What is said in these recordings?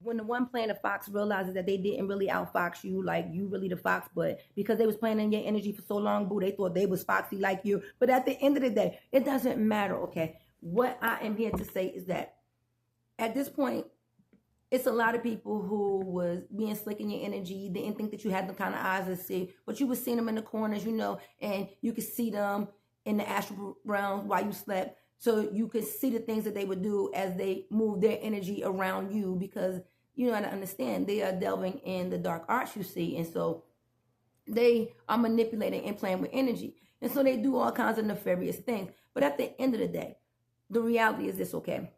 when the one playing the fox realizes that they didn't really outfox you, like you really the fox, but because they was playing in your energy for so long, boo, they thought they was foxy like you. But at the end of the day, it doesn't matter, okay? What I am here to say is that at this point, it's a lot of people who was being slick in your energy, didn't think that you had the kind of eyes to see, but you was seeing them in the corners, and you could see them in the astral realm while you slept. So you could see the things that they would do as they move their energy around you, because you gotta understand they are delving in the dark arts, you see, and so they are manipulating and playing with energy. And so they do all kinds of nefarious things. But at the end of the day, the reality is this, okay?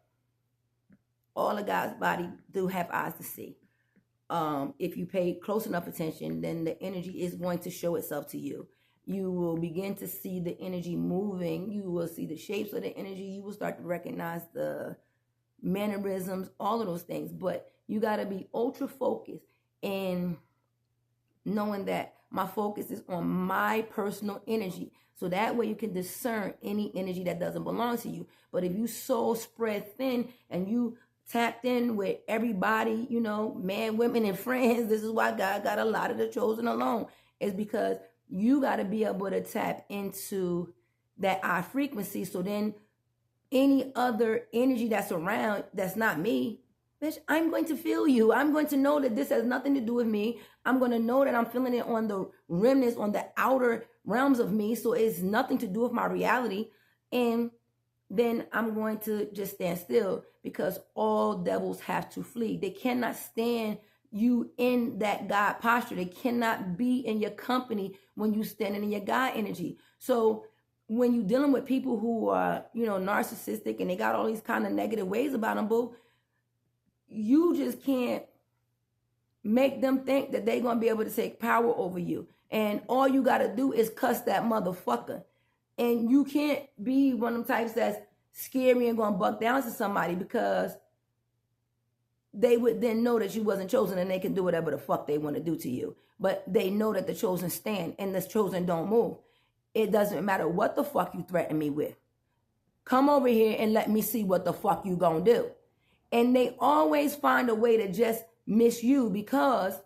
All of God's body do have eyes to see. If you pay close enough attention, then the energy is going to show itself to you. You will begin to see the energy moving. You will see the shapes of the energy. You will start to recognize the mannerisms, all of those things. But you got to be ultra focused in knowing that my focus is on my personal energy. So that way you can discern any energy that doesn't belong to you. But if you so spread thin and you tapped in with everybody, man, women, and friends, this is why God got a lot of the chosen alone, is because you got to be able to tap into that high frequency. So then any other energy that's around that's not me, bitch, I'm going to feel you. I'm going to know that this has nothing to do with me. I'm going to know that I'm feeling it on the remnants, on the outer realms of me. So it's nothing to do with my reality. And then I'm going to just stand still, because all devils have to flee. They cannot stand you in that God posture. They cannot be in your company when you standing in your God energy. So when you're dealing with people who are, narcissistic and they got all these kind of negative ways about them, boo, you just can't make them think that they're going to be able to take power over you. And all you got to do is cuss that motherfucker. And you can't be one of them types that's scary and going to buck down to somebody, because they would then know that you wasn't chosen and they can do whatever the fuck they want to do to you. But they know that the chosen stand and the chosen don't move. It doesn't matter what the fuck you threaten me with. Come over here and let me see what the fuck you gonna do. And they always find a way to just miss you, because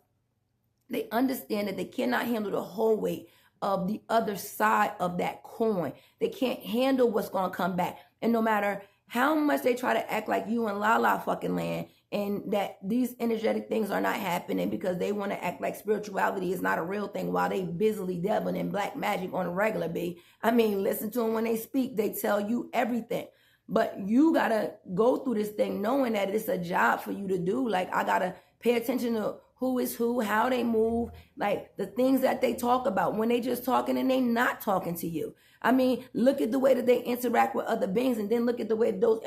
they understand that they cannot handle the whole weight of the other side of that coin. They can't handle what's going to come back. And no matter how much they try to act like you in la la fucking land, and that these energetic things are not happening because they want to act like spirituality is not a real thing while they busily dabbling in black magic on a regular B. I mean, listen to them when they speak. They tell you everything. But you got to go through this thing knowing that it's a job for you to do. Like, I got to pay attention to who is who, how they move, like the things that they talk about when they just talking and they not talking to you. I mean, look at the way that they interact with other beings, and then look at the way those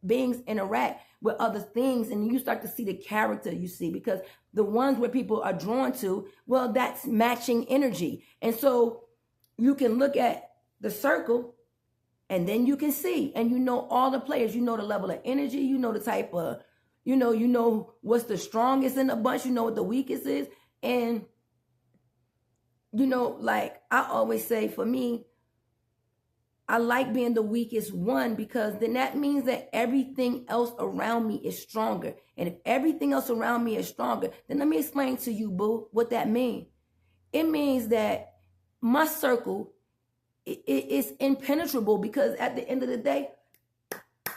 beings interact with other things, and you start to see the character, you see, because the ones where people are drawn to, well, that's matching energy. And so you can look at the circle, and then you can see, and you know all the players, you know the level of energy, you know the type of, you know what's the strongest in the bunch, you know what the weakest is. And, like I always say, for me, I like being the weakest one, because then that means that everything else around me is stronger. And if everything else around me is stronger, then let me explain to you, boo, what that means. It means that my circle is impenetrable, because at the end of the day,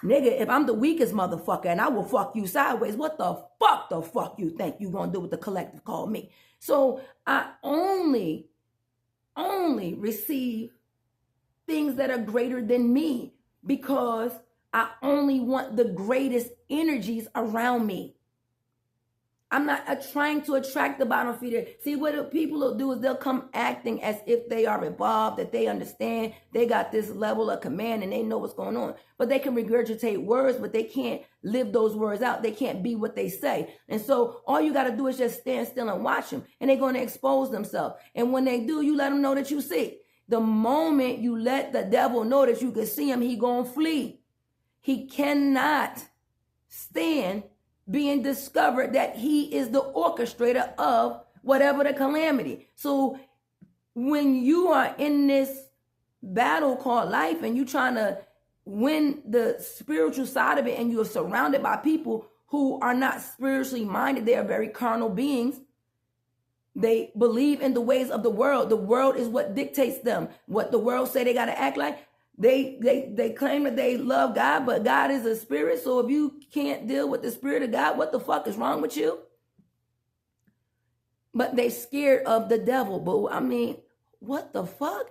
nigga, if I'm the weakest motherfucker and I will fuck you sideways, what the fuck you think you gonna do with the collective called me? So I only receive things that are greater than me, because I only want the greatest energies around me. I'm not trying to attract the bottom feeder. See, what people will do is they'll come acting as if they are evolved, that they understand, they got this level of command and they know what's going on. But they can regurgitate words, but they can't live those words out. They can't be what they say. And so all you got to do is just stand still and watch them, and they're going to expose themselves. And when they do, you let them know that you see. The moment you let the devil know that you can see him, he gonna flee. He cannot stand being discovered that he is the orchestrator of whatever the calamity. So when you are in this battle called life and you trying to win the spiritual side of it, and you're surrounded by people who are not spiritually minded. They are very carnal beings. They believe in the ways of the world. The world is what dictates them. What the world say they got to act like. They claim that they love God, but God is a spirit. So if you can't deal with the spirit of God, what the fuck is wrong with you? But they scared of the devil. But I mean, what the fuck?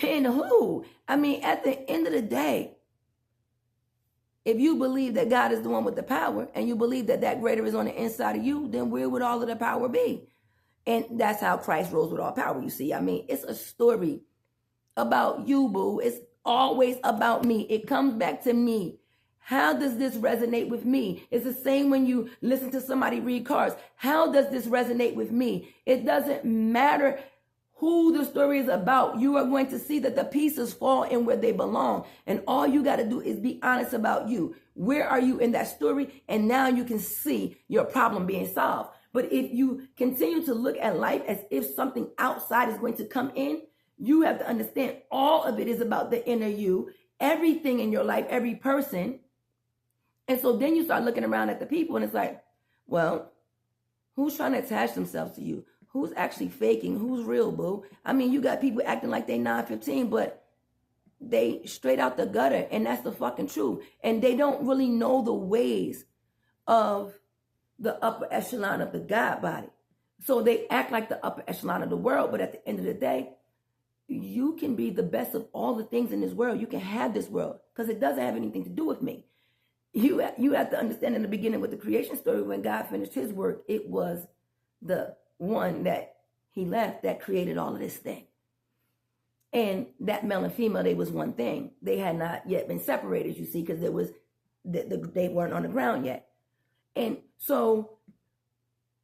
And who? I mean, at the end of the day, if you believe that God is the one with the power and you believe that that greater is on the inside of you, then where would all of the power be? And that's how Christ rose with all power, you see. I mean, it's a story about you, boo. It's always about me. It comes back to me. How does this resonate with me? It's the same when you listen to somebody read cards. How does this resonate with me? It doesn't matter who the story is about. You are going to see that the pieces fall in where they belong. And all you got to do is be honest about you. Where are you in that story? And now you can see your problem being solved. But if you continue to look at life as if something outside is going to come in, you have to understand all of it is about the inner you, everything in your life, every person. And so then you start looking around at the people and it's like, well, who's trying to attach themselves to you? Who's actually faking? Who's real, boo? I mean, you got people acting like they 915, but they straight out the gutter, and that's the fucking truth. And they don't really know the ways of the upper echelon of the God body. So they act like the upper echelon of the world, but at the end of the day, you can be the best of all the things in this world. You can have this world because it doesn't have anything to do with me. You have to understand in the beginning with the creation story, when God finished his work, it was the one that he left that created all of this thing. And that male and female, they was one thing. They had not yet been separated, you see, because they weren't on the ground yet. And so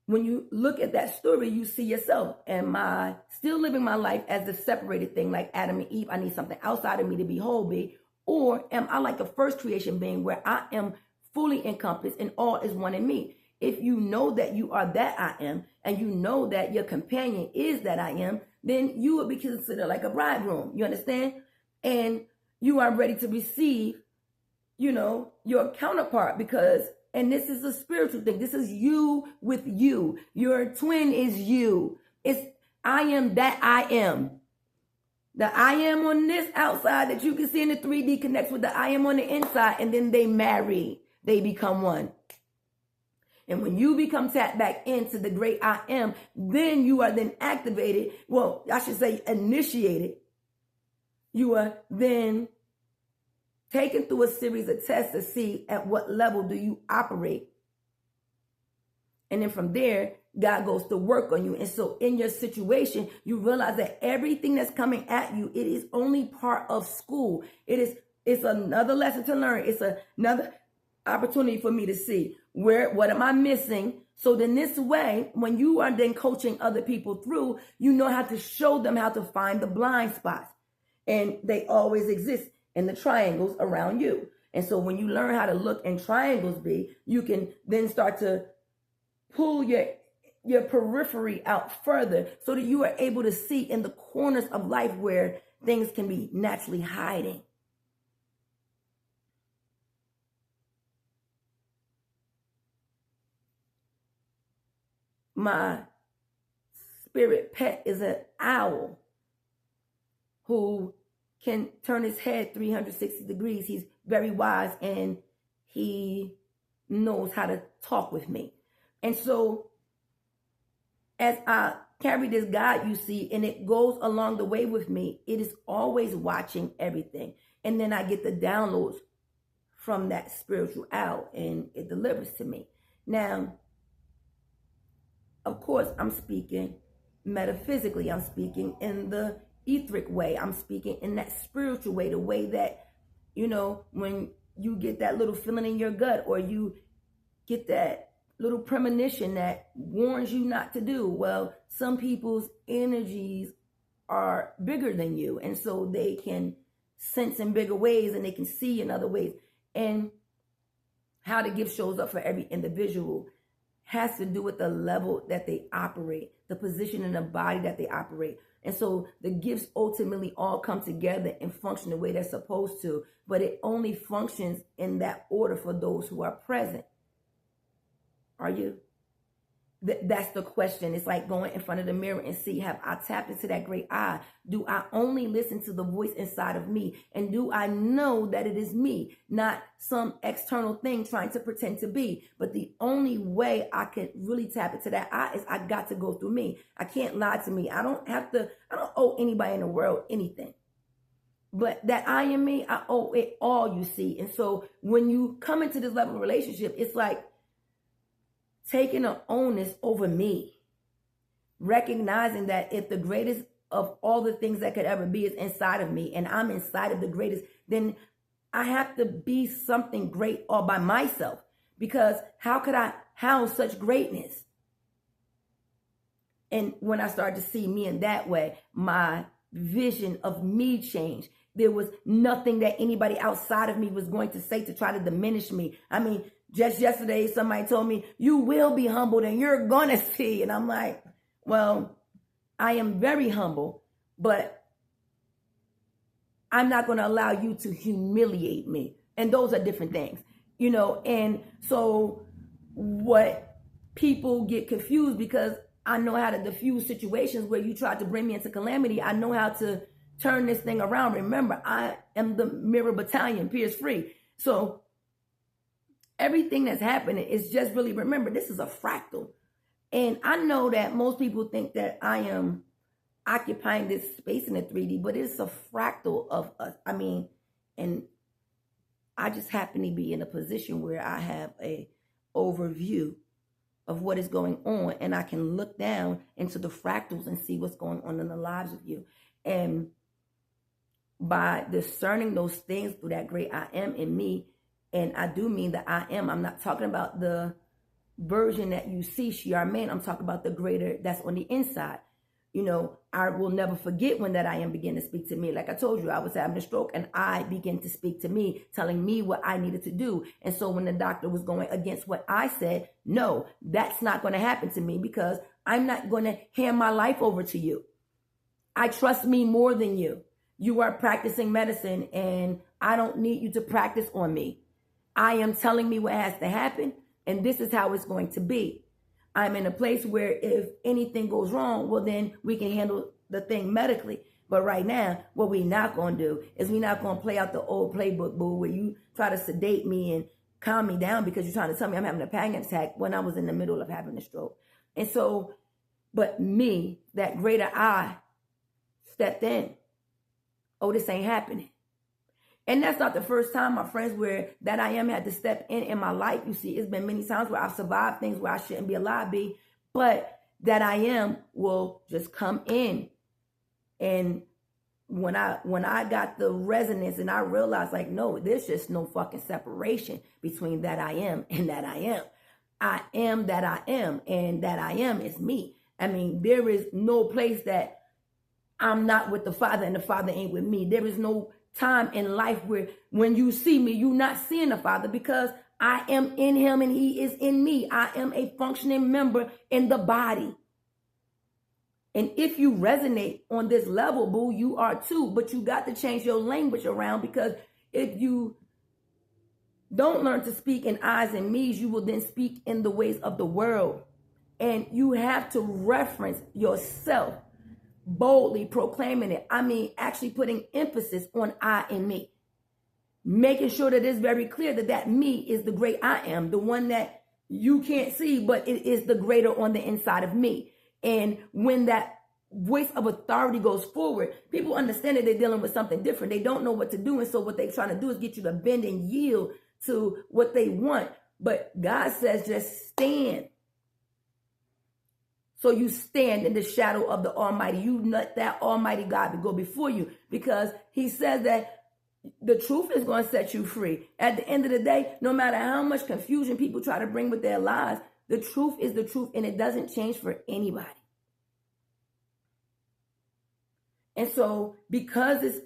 when you look at that story, you see yourself. Am I still living my life as the separated thing, like Adam and Eve? I need something outside of me to be whole, be. Or am I like a first creation being where I am fully encompassed and all is one in me? If you know that you are that I am, and you know that your companion is that I am, then you will be considered like a bridegroom. You understand? And you are ready to receive, your counterpart and this is a spiritual thing. This is you with you. Your twin is you. It's I am that I am. The I am on this outside that you can see in the 3D connects with the I am on the inside, and then they marry. They become one. And when you become tapped back into the great I am, then you are then activated. Well, I should say initiated. You are then taken through a series of tests to see at what level do you operate. And then from there, God goes to work on you. And so in your situation, you realize that everything that's coming at you, it is only part of school. It's another lesson to learn. It's another opportunity for me to see what am I missing? So then this way, when you are then coaching other people through, you know how to show them how to find the blind spots. And they always exist in the triangles around you. And so when you learn how to look in triangles, you can then start to pull your periphery out further so that you are able to see in the corners of life where things can be naturally hiding. My spirit pet is an owl who can turn his head 360 degrees. He's very wise and he knows how to talk with me. And so as I carry this guide, you see, and it goes along the way with me, it is always watching everything. And then I get the downloads from that spiritual owl and it delivers to me. Now, of course, I'm speaking metaphysically. I'm speaking in the etheric way. I'm speaking in that spiritual way, the way that, when you get that little feeling in your gut or you get that little premonition that warns you not to do. Well, some people's energies are bigger than you. And so they can sense in bigger ways and they can see in other ways. And how the gift shows up for every individual has to do with the level that they operate, the position in the body that they operate. And so the gifts ultimately all come together and function the way they're supposed to, but it only functions in that order for those who are present. Are you? That's the question. It's like going in front of the mirror and see, have I tapped into that great I? Do I only listen to the voice inside of me? And do I know that it is me, not some external thing trying to pretend to be? But the only way I can really tap into that I is I got to go through me. I can't lie to me. I don't owe anybody in the world anything. But that I am me, I owe it all, you see. And so when you come into this level of relationship, it's like taking an onus over me, recognizing that if the greatest of all the things that could ever be is inside of me, and I'm inside of the greatest, then I have to be something great all by myself. Because how could I house such greatness? And when I started to see me in that way, my vision of me changed. There was nothing that anybody outside of me was going to say to try to diminish me. I mean, just yesterday, somebody told me, you will be humbled and you're going to see. And I'm like, well, I am very humble, but I'm not going to allow you to humiliate me. And those are different things, you know. And so what people get confused, because I know how to diffuse situations where you try to bring me into calamity. I know how to turn this thing around. Remember, I am the Mirror Battalion, Pierce Free. So everything that's happening is just really, remember, this is a fractal. And I know that most people think that I am occupying this space in the 3D, but it's a fractal of us. I mean, and I just happen to be in a position where I have a overview of what is going on, and I can look down into the fractals and see what's going on in the lives of you. And by discerning those things through that great I am in me, and I do mean that I am, I'm not talking about the version that you see, Charmaine, I'm talking about the greater that's on the inside. You know, I will never forget when that I am began to speak to me. Like I told you, I was having a stroke and I began to speak to me, telling me what I needed to do. And so when the doctor was going against what I said, no, that's not going to happen to me, because I'm not going to hand my life over to you. I trust me more than you. You are practicing medicine and I don't need you to practice on me. I am telling me what has to happen, and this is how it's going to be. I'm in a place where if anything goes wrong, well, then we can handle the thing medically. But right now, what we're not going to do is we're not going to play out the old playbook, boo, where you try to sedate me and calm me down because you're trying to tell me I'm having a panic attack when I was in the middle of having a stroke. And so, but me, that greater I, stepped in. Oh, this ain't happening. And that's not the first time, my friends, where that I am had to step in my life. You see, it's been many times where I've survived things where I shouldn't be alive, but that I am will just come in. And when I got the resonance and I realized, like, no, there's just no fucking separation between that I am and that I am. I am that I am, and that I am is me. I mean, there is no place that I'm not with the Father and the Father ain't with me. There is no time in life where when you see me, you're not seeing the Father, because I am in him and he is in me. I am a functioning member in the body. And if you resonate on this level, boo, you are too. But you got to change your language around, because if you don't learn to speak in I's and me's, you will then speak in the ways of the world. And you have to reference yourself, boldly proclaiming it. I mean, actually putting emphasis on I and me. Making sure that it's very clear that that me is the great I am, the one that you can't see, but it is the greater on the inside of me. And when that voice of authority goes forward, people understand that they're dealing with something different. They don't know what to do. And so what they're trying to do is get you to bend and yield to what they want. But God says, just stand. So you stand in the shadow of the Almighty. You let that Almighty God to go before you, because he says that the truth is going to set you free. At the end of the day, no matter how much confusion people try to bring with their lies, the truth is the truth, and it doesn't change for anybody. And so because it's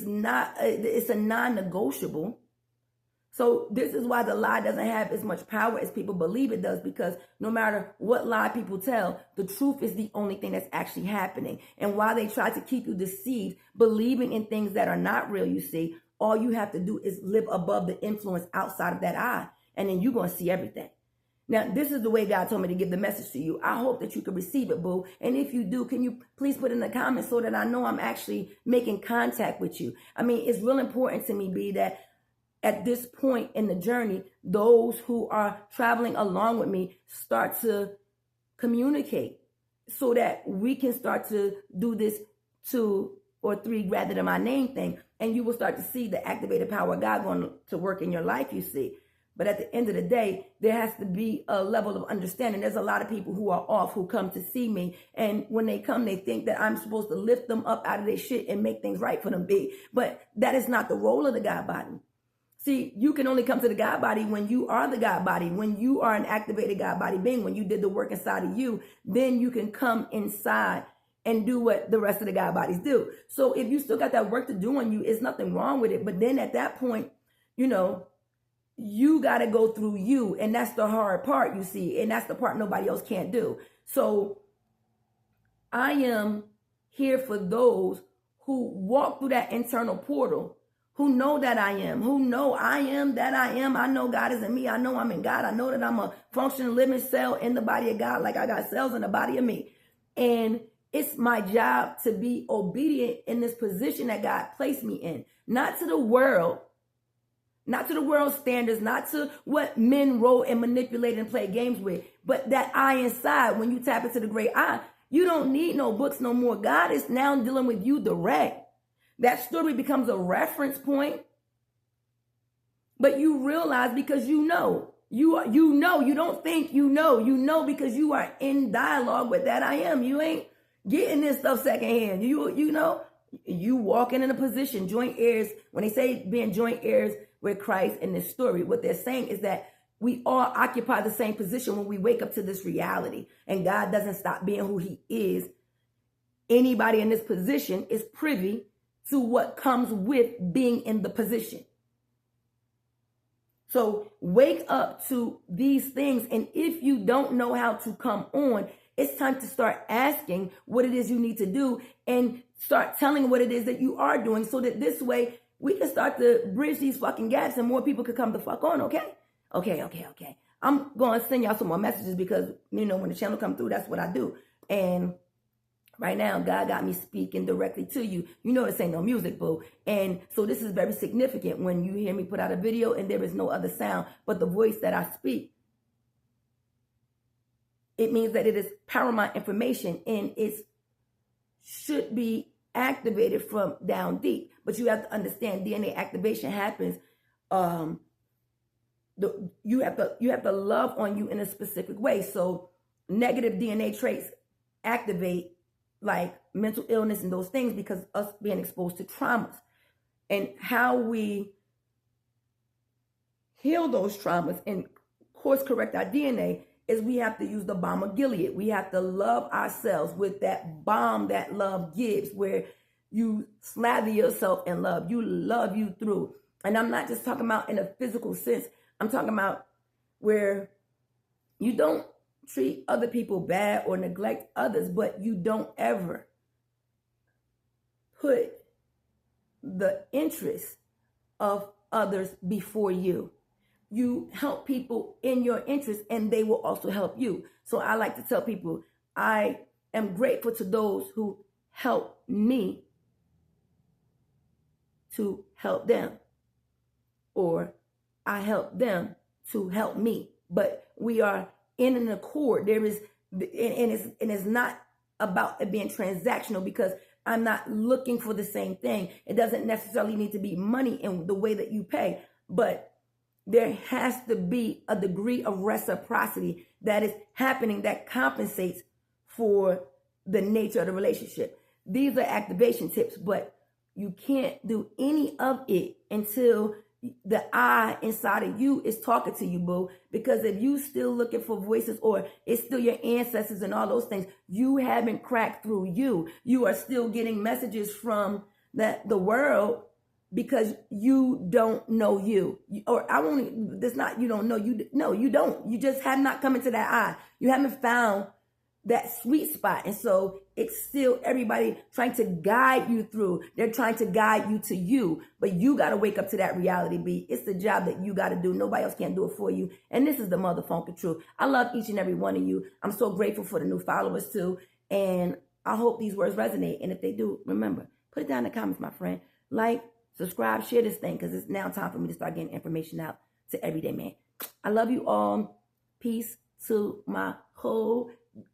a non-negotiable. So this is why the lie doesn't have as much power as people believe it does, because no matter what lie people tell, the truth is the only thing that's actually happening. And while they try to keep you deceived, believing in things that are not real, you see, all you have to do is live above the influence outside of that eye, and then you're going to see everything. Now, this is the way God told me to give the message to you. I hope that you can receive it, boo. And if you do, can you please put in the comments so that I know I'm actually making contact with you? I mean, it's real important to me, B, that at this point in the journey, those who are traveling along with me start to communicate so that we can start to do this 2 or 3 rather than my name thing. And you will start to see the activated power of God going to work in your life, you see. But at the end of the day, there has to be a level of understanding. There's a lot of people who are off who come to see me. And when they come, they think that I'm supposed to lift them up out of their shit and make things right for them, B. But that is not the role of the God body. See, you can only come to the God body when you are the God body, when you are an activated God body being, when you did the work inside of you, then you can come inside and do what the rest of the God bodies do. So if you still got that work to do on you, it's nothing wrong with it. But then at that point, you know, you got to go through you. And that's the hard part, you see. And that's the part nobody else can't do. So I am here for those who walk through that internal portal, who know that I am, who know I am that I am. I know God is in me. I know I'm in God. I know that I'm a functioning living cell in the body of God, like I got cells in the body of me. And it's my job to be obedient in this position that God placed me in, not to the world, not to the world's standards, not to what men wrote and manipulated and played games with, but that I inside. When you tap into the great I, you don't need no books no more. God is now dealing with you direct. That story becomes a reference point, but you realize because you know, you don't think you know because you are in dialogue with that I am. You ain't getting this stuff secondhand. You know, you walking in a position, joint heirs. When they say being joint heirs with Christ in this story, what they're saying is that we all occupy the same position when we wake up to this reality, and God doesn't stop being who he is. Anybody in this position is privy to what comes with being in the position. So wake up to these things. And if you don't know how to come on, it's time to start asking what it is you need to do and start telling what it is that you are doing, so that this way we can start to bridge these fucking gaps and more people could come the fuck on. Okay. I'm going to send y'all some more messages because, you know, when the channel come through, that's what I do. And right now, God got me speaking directly to you. You know this ain't no music, boo. And so this is very significant when you hear me put out a video and there is no other sound but the voice that I speak. It means that it is paramount information and it should be activated from down deep. But you have to understand DNA activation happens. You have to love on you in a specific way. So negative DNA traits activate like mental illness and those things because us being exposed to traumas. And how we heal those traumas and course correct our DNA is we have to use the balm of Gilead. We have to love ourselves with that balm that love gives, where you slather yourself in love. You love you through. And I'm not just talking about in a physical sense. I'm talking about where you don't treat other people bad or neglect others, but you don't ever put the interest of others before you. You help people in your interest and they will also help you. So I like to tell people, I am grateful to those who help me to help them, or I help them to help me. But we are in an accord. There is, and it's not about it being transactional, because I'm not looking for the same thing. It doesn't necessarily need to be money in the way that you pay, but there has to be a degree of reciprocity that is happening that compensates for the nature of the relationship. These are activation tips, but you can't do any of it until the I inside of you is talking to you, boo. Because if you still looking for voices, or it's still your ancestors and all those things, you haven't cracked through you. You are still getting messages from the world because you don't know you. Or I won't, that's not, you don't know. You don't. You just have not come into that I. You haven't found that sweet spot. And so it's still everybody trying to guide you through. They're trying to guide you to you, but you got to wake up to that reality, B. It's the job that you got to do. Nobody else can do it for you. And this is the motherfucking truth. I love each and every one of you. I'm so grateful for the new followers too. And I hope these words resonate. And if they do, remember, put it down in the comments, my friend. Like, subscribe, share this thing, because it's now time for me to start getting information out to everyday man. I love you all. Peace to my whole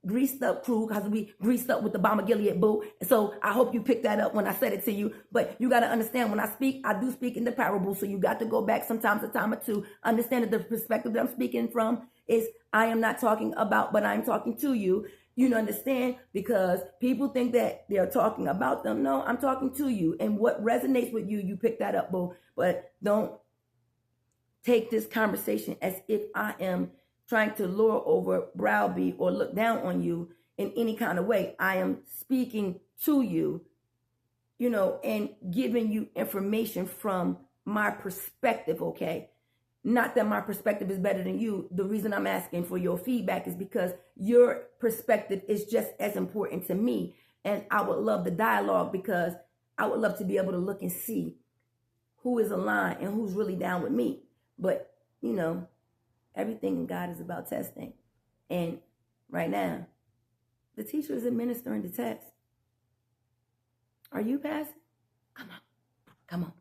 greased up crew, because we greased up with the Bomber Gilead boo. So I hope you picked that up when I said it to you. But you got to understand, when I speak, I do speak in the parable. So you got to go back sometimes a time or two, understand that the perspective that I'm speaking from is I am not talking about, but I'm talking to you. You understand? Because people think that they're talking about them. No, I'm talking to you. And what resonates with you, you pick that up, boo. But don't take this conversation as if I am trying to lure over, browbeat, or look down on you in any kind of way. I am speaking to you, and giving you information from my perspective, okay? Not that my perspective is better than you. The reason I'm asking for your feedback is because your perspective is just as important to me. And I would love the dialogue, because I would love to be able to look and see who is aligned and who's really down with me. But, everything in God is about testing. And right now, the teacher is administering the test. Are you passing? Come on.